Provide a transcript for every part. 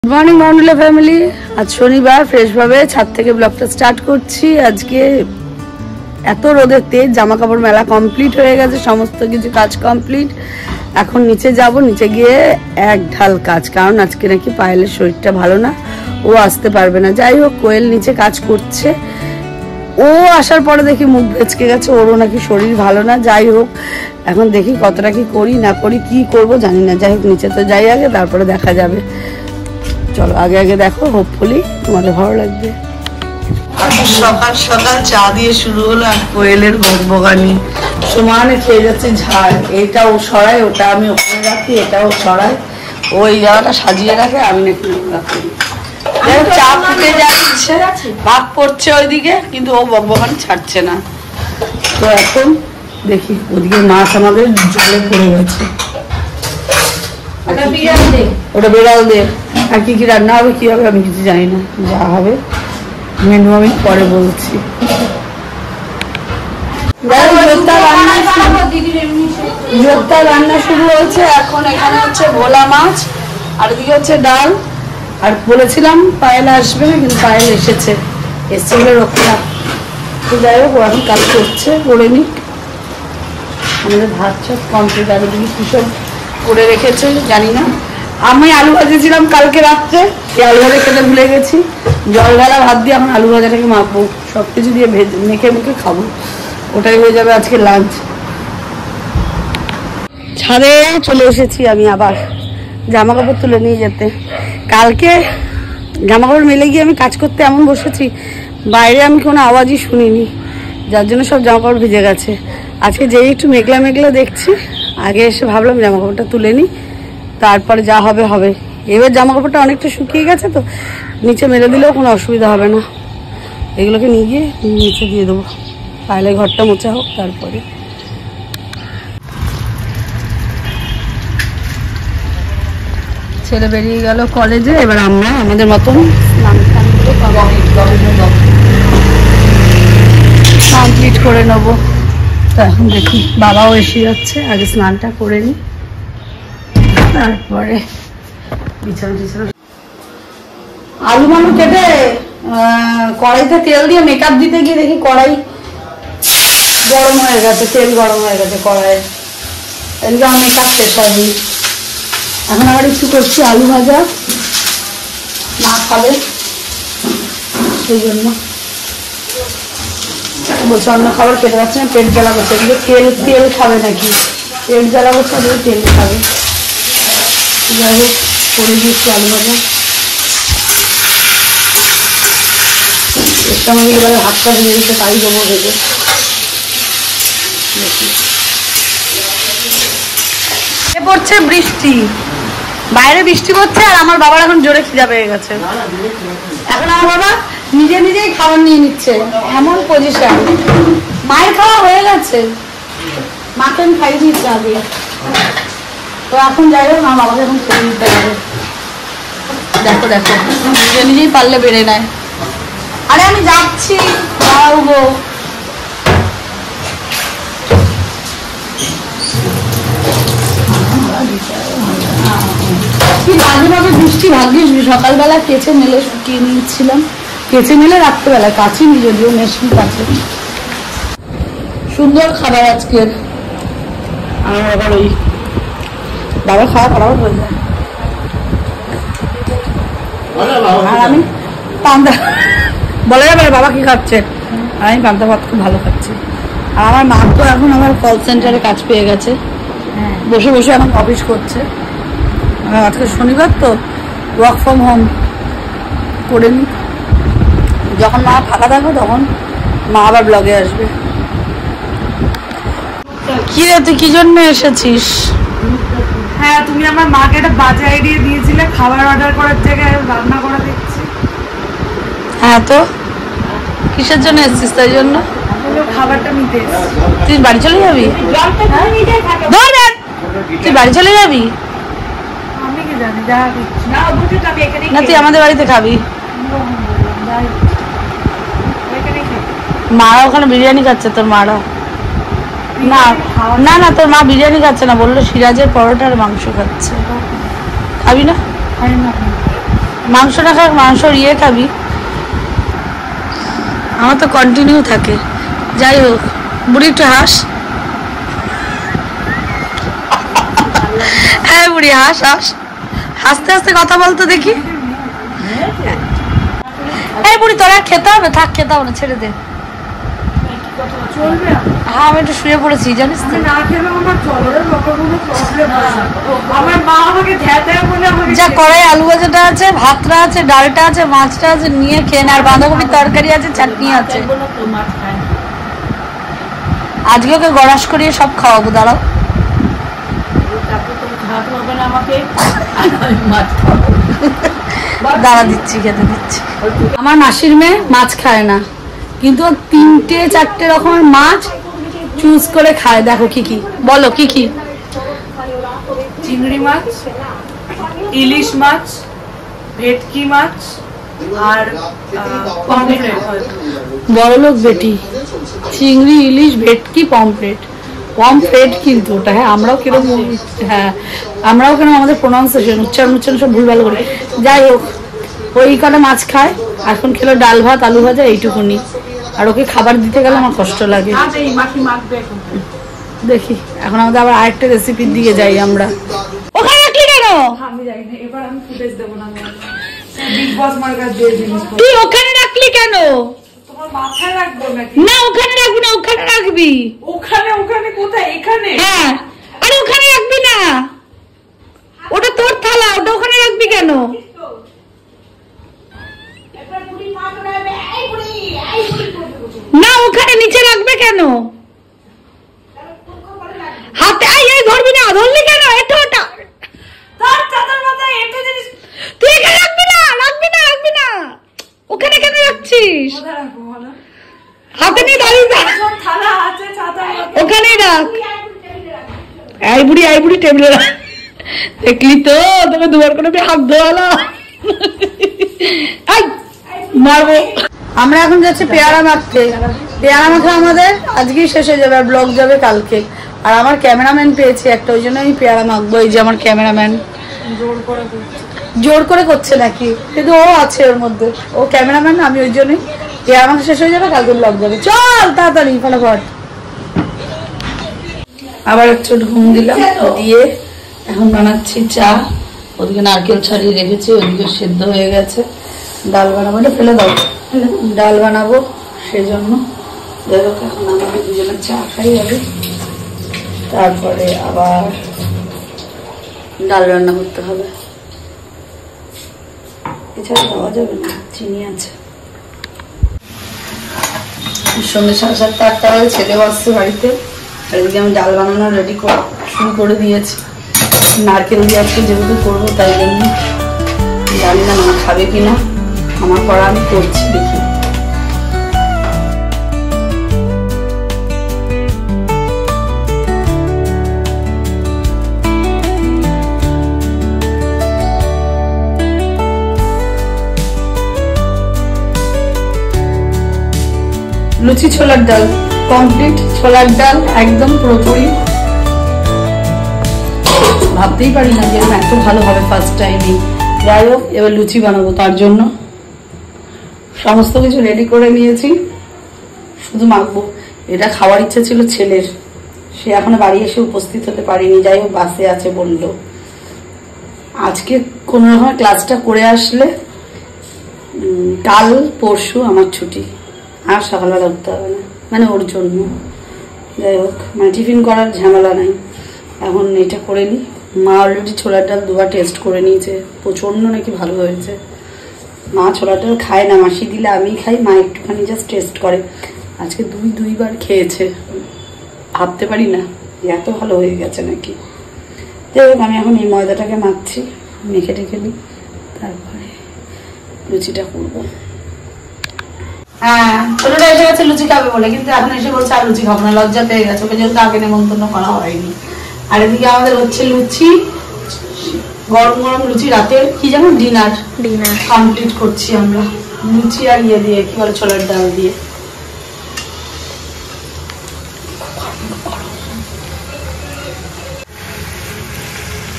Good morning बाउंडुला family. आज शनिवार fresh भावे छाद থেকে ব্লগটা স্টার্ট করছি। আজকে এত রোদের তেজ, জামা কাপড় মেলা কমপ্লিট হয়ে গেছে, সমস্ত কিছু কাজ কমপ্লিট। এখন নিচে যাব, নিচে গিয়ে এক ঢাল কাজ, কারণ আজকে নাকি পায়েলের শরীরটা ভালো না, ও আসতে পারবে না। যাই হোক, কোয়েল নিচে কাজ করছে, ও আসার পরে দেখি মুখ ভেচকে গেছে, ওরও নাকি শরীর ভালো না। যাই হোক, এখন দেখি কতটা কি করি না করি, কি করব জানি না। যাই হোক, নিচে তো যাই আগে, তারপরে দেখা যাবে। চলো আগে আগে দেখো, হোপফুলি তোমাদের ভালো লাগবে। সকাল সকাল চা দিয়ে শুরু হলো, আর কোয়েলের বকবকানি সমানে খেয়ে যাচ্ছে ঝাড়। এটা ও সরাই, ওটা আমি ওখানে রাখি, এটা ও সরাই, ওই জায়গাটা সাজিয়ে রাখে, আমি নাকি রাখি। চা ফুটে যাচ্ছে, ভাত পড়ছে ওইদিকে, কিন্তু ও বকবকানি ছাড়ছে না। তো এখন দেখি, ওদিকে মাছ আমাদের জলে পড়ে গেছে, ওটা বেড়াল দে। আর কি কি রান্না হবে, কি হবে আমি কিছু জানি না, যা হবে মেনু আমি পরে বলছি। রান্না শুরু হয়েছে এখন। এখানে হচ্ছে ভোলা মাছ, আর এদিকে হচ্ছে ডাল। আর বলেছিলাম পায়েল আসবে না, কিন্তু পায়েল এসেছে, এসছে বলে রক্ষা। তো যাই হোক, ও এখন কাজ করছে, করে নিক। আমাদের ভাত সব কমপ্লিট। আর এদিকে কি সব করে রেখেছে জানি না। আমি আলু ভাজেছিলাম কালকে রাত্রে, এই আলু ভাজা খেতে ভুলে গেছি। জল ঢালা ভাত দিয়ে আমার আলু ভাজাটাকে মাখবো, সব কিছু দিয়ে মেখে মুখে খাবো, ওটাই হয়ে যাবে আজকে লাঞ্চ। ছাদে চলে এসেছি আমি, আবার জামা কাপড় তুলে নিয়ে যেতে। কালকে জামা কাপড় মেলে গিয়ে আমি কাজ করতে এমন বসেছি, বাইরে আমি কোনো আওয়াজই শুনিনি, যার জন্য সব জামা কাপড় ভিজে গেছে। আজকে যেই একটু মেঘলা মেঘলা দেখছি, আগে এসে ভাবলাম জামা কাপড়টা তুলে নিই, তারপরে যা হবে হবে। এবার জামা কাপড়টা অনেকটা শুকিয়ে গেছে, তো নিচে মেলে দিলেও কোনো অসুবিধা হবে না। এগুলোকে নিয়ে গিয়ে নিচে দিয়ে দেবো, তাহলে ঘরটা মোছা হোক। তারপরে ছেলে বেরিয়ে গেল কলেজে, এবার আমরা আমাদের মতন কমপ্লিট করে নেবো। তো এখন দেখি, বাবাও এসে যাচ্ছে, আগে স্নানটা করে নিই, তারপরে বিছানা টিছানা। আলু মালু কেটে কড়াইতে তেল দিয়ে মেকআপ দিতে গিয়ে দেখি কড়াই গরম হয়ে গেছে, তেল গরম হয়ে গেছে কড়াইয়ে। এদিকে আমার মেকআপ শেষ হয়নি। এখন আবার একটু করছি আলু ভাজা, মা খাবে সেই জন্য বলছে অন্য খাবার খেতে পারছে না, পেট জ্বালা করছে। এদিকে তেল তেল খাবে নাকি, পেট জ্বালা করছে, ওদিকে তেল খাবে। যাই হোক, করে দিচ্ছি আলু ভাজা। একটা আমাকে এবারে হাতটা ধুয়ে দিতে, তাই দেবো ভেজে। পড়ছে বৃষ্টি, বাইরে বৃষ্টি পড়ছে, আর আমার বাবার এখন জোরে খিদা পেয়ে গেছে। এখন আমার বাবা নিজে নিজেই খাবার নিয়ে নিচ্ছে, এমন পজিশন। মায়ের খাওয়া হয়ে গেছে, মাকে আমি খাইয়ে দিচ্ছি আগে। তো এখন যাই হোক, আমার বাবাকে এখন খেয়ে দিতে হবে। দেখো দেখো, নিজে নিজেই পারলে বেড়ে নেয়। আরে আমি যাচ্ছি, দাঁড়াবো। কি মাঝে মাঝে বৃষ্টি, ভাগ্যিস সকালবেলা কেচে মেলে শুকিয়ে নিয়েছিলাম, কেচে মেলে রাত্রেবেলা কাচিনি, যদিও মেশিন কাছে। সুন্দর খাবার আজকের। আমার আবার ওই বাবা খাওয়া খারাপ হয়ে যায়, আর আমি পান্তা বলা যাবে বাবা কি খাচ্ছে, আর আমি পান্তা ভাত খুব ভালো খাচ্ছি। আর আমার মা তো এখন আমার কল সেন্টারে কাজ পেয়ে গেছে, বসে বসে এখন অফিস করছে। আজকে শনিবার তো ওয়ার্ক ফ্রম হোম করে নি। যখন মা ফাঁকা থাকবে তখন মা আবার ব্লগে আসবে। কি রে, তুই কি জন্য এসেছিস? হ্যাঁ, তুমি আমার মাকে একটা বাজে আইডিয়া দিয়েছিলে, খাবার অর্ডার করার জায়গায় রান্না করা দেখছি। হ্যাঁ, তো কিসের জন্য এসেছিস? তাই জন্য খাবারটা নিতে। তুই বাড়ি চলে যাবি? তুই বাড়ি চলে যাবি? আমি কি জানি, যা দেখছি না, তুই আমাদের বাড়িতে খাবি। মারা ওখানে বিরিয়ানি খাচ্ছে, তোর মারা। না না না, তোর মা বিরিয়ানি খাচ্ছে না, বললো সিরাজের পরোটা আর মাংস খাচ্ছে। খাবি না? মাংস না খাক, মাংস ইয়ে খাবি, আমার তো কন্টিনিউ থাকে। যাই হোক, বুড়ি একটু হাস। হ্যাঁ বুড়ি হাস হাস, হাসতে হাসতে কথা বলতো দেখি। এই বুড়ি তোরা খেতে হবে, থাক খেতে হবে না, ছেড়ে দে। হ্যাঁ আমি একটু শুয়ে পড়েছি জানিস তো। যা কড়াই আলু ভাজাটা আছে, ভাতটা আছে, ডালটা আছে, মাছটা আছে, নিয়ে খেয়ে না। আর বাঁধাকপির তরকারি আছে, চাটনি আছে। আজকে ওকে গড়াস করিয়ে সব খাওয়াবো, দাঁড়াও। দাঁড়া দিচ্ছি, খেতে দিচ্ছি। আমার মাসির মেয়ে মাছ খায় না, কিন্তু 3-4 রকমের মাছ চুজ করে খায়। দেখো কি কি, বলো কি কি? চিংড়ি মাছ, ইলিশ মাছ, ভেটকি মাছ আর পমফ্রেট। বড়লোক বেটি, চিংড়ি, ইলিশ, ভেটকি, পমফ্রেট। পমফ্রেট কিন্তু ওটা, হ্যাঁ আমরাও কিরকম, হ্যাঁ আমরাও কেন আমাদের প্রোনাউন্সিয়েশন উচ্চারণ সব ভুল ভালো করি। যাই হোক, ওই কটা মাছ খায়। এখন খেলো ডাল ভাত আলু ভাজা এইটুকুনি। আর ওকে খাবার দিতে গেলে আমার কষ্ট লাগে। দেখি এখন আমাদের আবার আরেকটা রেসিপির দিকে যাই আমরা। ওখানে রাখলি কেন? আমি জানি না, এবার আমি ফুটেজ দেবো না। বিগ বস মার্কার দিয়ে জিনিস তুই ওখানে রাখলি কেন? তোমার মাথায় রাখবো নাকি? না ওখানে রাখবি না, ওখানে রাখবি। ওখানে? ওখানে কোথায়? এখানে? হ্যাঁ, আরে ওখানে রাখবি না, ওটা তোর থালা, ওটা ওখানে রাখবি কেন? না ওখানে নিচে রাখবে কেন? হাতে এই ধরবি না, ধরলি কেন? এটা ওটা তুই এখানে রাখবি না, রাখবি না, রাখবি না। ওখানে কেন রাখছিস? হাতে নিয়ে দাঁড়িয়ে ওখানেই রাখ। এই বুড়ি টেবিলে রাখ। দেখলি তো, তোকে দুবার করে হাত ধোয়ালো। মারবো। আমরা এখন যাচ্ছি পেয়ারা মাখতে। পেয়ারা মাখা আমাদের আজকেই শেষ হয়ে যাবে, আর ব্লগ যাবে কালকে। আর আমার ক্যামেরাম্যান পেয়েছি একটা, ওই জন্য আমি পেয়ারা মাখবো। এই যে আমার ক্যামেরাম্যান জোর করে করছে নাকি, কিন্তু ও আছে ওর মধ্যে, ও ক্যামেরাম্যান। আমি ওই জন্যই, পেয়ারা মাখা শেষ হয়ে যাবে, কালকে ব্লগ যাবে। চল তাড়াতাড়ি ফটাফট। আবার একটু ঘুম দিলাম, দিয়ে এখন বানাচ্ছি চা। ওদিকে নারকেল ছাড়িয়ে রেখেছি, ওদিকে সেদ্ধ হয়ে গেছে। ডাল বানাবো, এটা ফেলে দাও। ডাল বানাবো, সেজন্য দেখো এখন আমাদের দুজনের চা খাই আগে, তারপরে আবার ডাল রান্না করতে হবে। এছাড়া খাওয়া যাবে না, চিনি আছে। সন্ধ্যে 7:30-8টা বাজে, ছেলেও আসছে বাড়িতে। আর এদিকে আমি ডাল বানানো রেডি শুরু করে দিয়েছি। নারকেল দিয়ে আজকে যেহেতু করবো, তাই জন্য জানি না মা খাবে কিনা। আমার পড়া আমি করছি, দেখি। লুচি ছোলার ডাল কমপ্লিট, ছোলার ডাল একদম পুরোপুরি। ভাবতেই পারি না যে এত ভালো হবে ফার্স্ট টাইমই। যাই হোক, এবার লুচি বানাবো, তার জন্য সমস্ত কিছু রেডি করে নিয়েছি, শুধু মাখবো। এটা খাওয়ার ইচ্ছা ছিল ছেলের, সে এখনো বাড়ি এসে উপস্থিত হতে পারিনি। যাই হোক, বাসে আছে বললো। আজকে কোনো রকম ক্লাসটা করে আসলে কাল পরশু আমার ছুটি, আর সকালবেলা উঠতে হবে না, মানে ওর জন্য। যাই হোক, মানে টিফিন করার ঝামেলা নাই। এখন এটা করে নিই। মা অলরেডি ছোলার ডাল 2বার টেস্ট করে নিয়েছে, প্রচন্ড নাকি ভালো হয়েছে। মা ছোলার ডাল খায় না, মাসি দিলে আমি খাই, মা একটুখানি জাস্ট টেস্ট করে। আজকে দুইবার খেয়েছে, ভাবতে পারি না এত ভালো হয়ে গেছে নাকি। যাই হোক, আমি এখন এই ময়দাটাকে মাখছি, মেখে টেখে নিই, তারপরে লুচিটা করবো। হ্যাঁ, ছোটটা এসে গেছে লুচি খাবে বলে, কিন্তু এখন এসে বলছে আর লুচি খাবো না, লজ্জা পেয়ে গেছে, ওকে যেহেতু আগে নেমন্তন্ন করা হয়নি। আর এদিকে আমাদের হচ্ছে লুচি, গরম গরম লুচি, রাতের কি যেন ডিনার কমপ্লিট করছি আমরা। লুচি আর ইয়ে দিয়ে, কি বলে, ছোলার ডাল দিয়ে।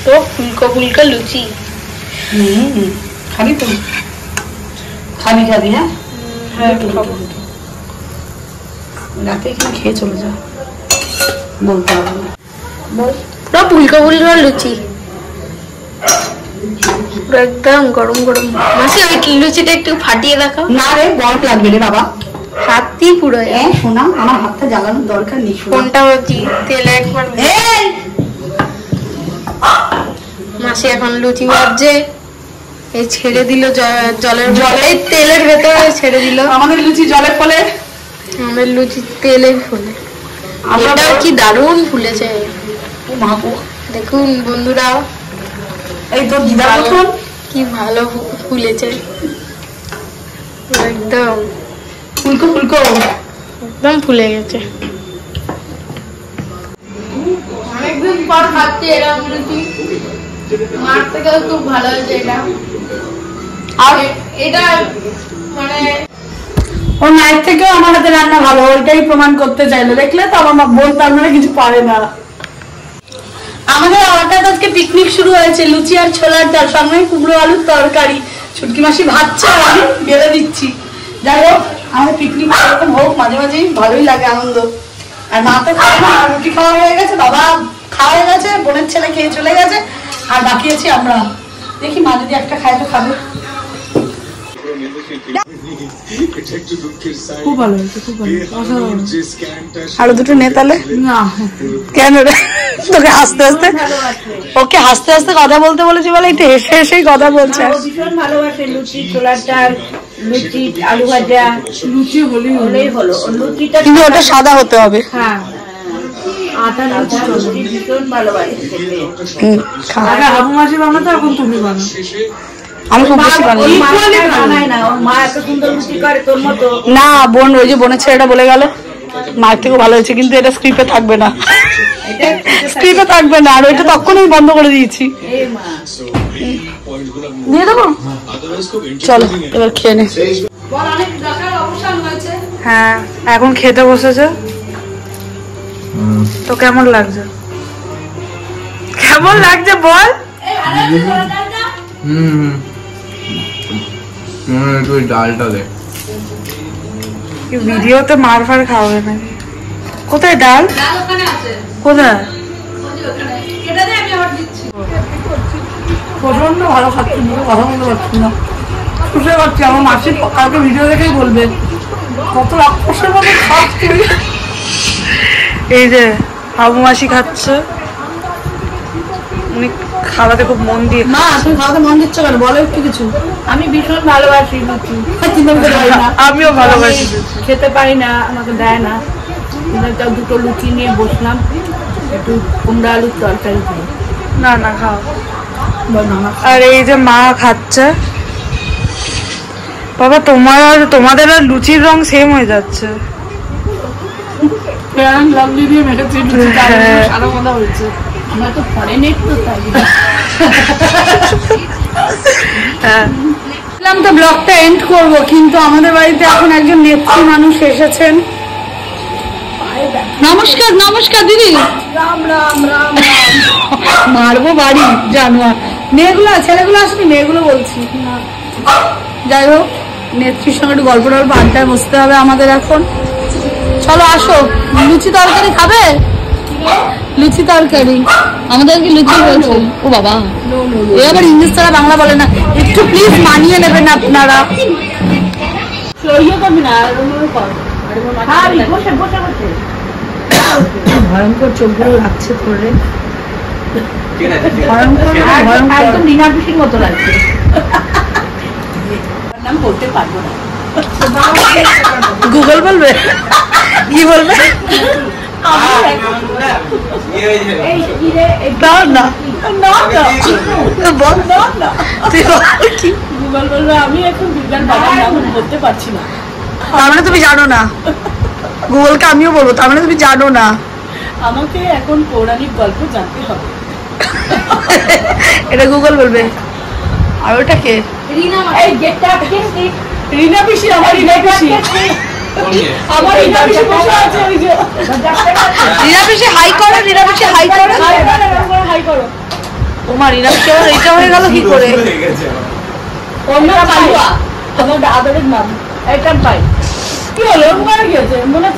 তো ফুলকো ফুলকো লুচি। খাবি তো? খাবি হ্যাঁ? হ্যাঁ খাবো। রাতে এখানে খেয়ে চলে যা, বলতে হবে না। বল। পুরো ফুলকো ফুলকো লুচি, পুরো একদম গরম গরম। মাসি ওই লুচিটা একটু ফাটিয়ে দেখাও। না রে, গরম লাগবে রে বাবা, হাতই পুরো। শোনা, আমার হাতটা জ্বালানোর দরকার নেই। কোনটা হচ্ছে তেলে একবার। মাসি এখন লুচি ভাজছে, এই ছেড়ে দিল জলের তেলের ভেতরে ছেড়ে দিল। আমাদের লুচি জলে ফলে, আমাদের লুচি তেলে ফুলে। এটা কি দারুণ ফুলেছে দেখুন বন্ধুরা, এই তোর দিদার মতন কি ভালো ফুলেছে, একদম ফুলকো ফুলকো একদম ফুলে গেছে। অনেকদিন পর খাচ্ছি এরকম লুচি, মার থেকেও খুব ভালো হয়েছে এটা। আর এটা মানে ওর মায়ের থেকেও আমার হাতে রান্না ভালো, ওইটাই প্রমাণ করতে চাইলো। দেখলে তো আমার বোন তার মানে কিছু পারে না। আমাদের হঠাৎ আজকে পিকনিক শুরু হয়েছে, লুচি আর ছোলার ডাল, সঙ্গে কুমড়ো আলুর তরকারি। ছুটকি মাসি ভাজছে আর আমি বেড়ে দিচ্ছি। যাই হোক, আমাদের পিকনিক এরকম হোক মাঝে মাঝেই, ভালোই লাগে, আনন্দ। আর মা তো খাওয়া না, রুটি খাওয়া হয়ে গেছে, বাবা খাওয়া হয়ে গেছে, বোনের ছেলে খেয়ে চলে গেছে, আর বাকি আছি আমরা। দেখি মা যদি একটা খায় তো খাবে। খুব ভালো হয়েছে, খুব ভালো। আরো দুটো নে তাহলে। না কেন রে, তোকে হাসতে হাসতে, ওকে হাসতে হাসতে কথা বলতে বলেছি বলে একটু হেসে হেসেই কথা বলছে। ভীষণ ভালোবাসে লুচি, ছোলার ডাল, লুচি, আলু ভাজা। লুচি হলেই হলো, লুচিটা কিন্তু ওটা সাদা হতে হবে। হ্যাঁ, আটা লুচি ভীষণ ভালোবাসে খেতে। হাবু মাসি বানাতো, এখন তুমি বানাও। আমি খুব বেশি বানাই না, ওর মা এত সুন্দর লুচি করে তোর মতো না। বোন, ওই যে বোনের ছেলেটা বলে গেল মায়ের থেকেও ভালো হয়েছে, কিন্তু এটা স্ক্রিপ্টে থাকবে না, স্ক্রিপ্টে থাকবে না। আর ওইটা তখনই বন্ধ করে দিয়েছি। দিয়ে দেবো, চলো এবার খেয়ে নে। হ্যাঁ, এখন খেতে বসেছে। তো কেমন লাগছে? কেমন লাগছে বল। একটু ডালটা দে। ভিডিওতে মার ফার খাওয়াবে নাকি? কোথায় ডাল? কোথায়? প্রচন্ড ভালো খাচ্ছি, কথা বলতে পারছি না, বুঝতে পারছি। আমার মাসি কালকে ভিডিও দেখেই বলবে কত রাক্ষসের মতো খাচ্ছি। এই যে হাবু মাসি খাচ্ছে, উনি খাওয়াতে খুব মন দিয়ে। মা তুমি খাওয়াতে মন দিচ্ছ কেন, বলো একটু কিছু। আমি ভীষণ ভালোবাসি লুচি, আমিও ভালোবাসি। খেতে পারি না, আমাকে দেয় না। দুটো লুচি নিয়ে বসলাম, একটু কুমড়া আলুর তরকারি দিয়ে। না না খাও। আর এই যে মা খাচ্ছে। বাবা তোমাদের আর লুচির রং সেম হয়ে যাচ্ছে। লাভলি দিয়ে মেখেছি, সাদা মাদা হয়েছে। আমরা তো ফরেন একটু তাই। তো ব্লগটা এন্ড করবো, কিন্তু আমাদের বাড়িতে এখন একজন নেত্রী মানুষ এসেছেন। নমস্কার নমস্কার দিদি। রাম রাম রাম মারবো বাড়ি জানোয়ার। মেয়েগুলো ছেলেগুলো আসেনি, মেয়েগুলো বলছি। যাই হোক, নেত্রীর সঙ্গে একটু গল্প টল্প আড্ডায় বসতে হবে আমাদের এখন। চলো আসো, লুচি তরকারি খাবে? লুচি তরকারি আমাদেরকে লুচি বলছো। ও বাবা, এ আবার ইংলিশ ছাড়া বাংলা বলে না, একটু প্লিজ মানিয়ে নেবেন আপনারা। ভয়ঙ্কর চোখগুলো লাগছে তোরে, একদম রিনা পিসির মতো লাগছে। নাম বলতে পারবো না, গুগল বলবে, কি বলবে? আমি এখন বিজ্ঞান বাবার নাম বলতে পারছি না। তার মানে তুমি জানো না? গুগলকে আমিও বলবো, তার মানে তুমি জানো না? আমাকে এখন পৌরাণিক গল্প জানতে হবে। এটা গুগল বলবে। আর ওটা কে? রিনা পিসি, আমার রিনা পিসি, আমার রিনা পিসি বসে আছে। ওই যে রিনা পিসি হাই করো, রিনা পিসি হাই করো, হাই করো। তোমার রিনা পিসি এটা হয়ে গেল কি করে? অন্য পালুয়া আমার আদরের নাম এটা পাই কি হলো ওর মারা গেছে মনে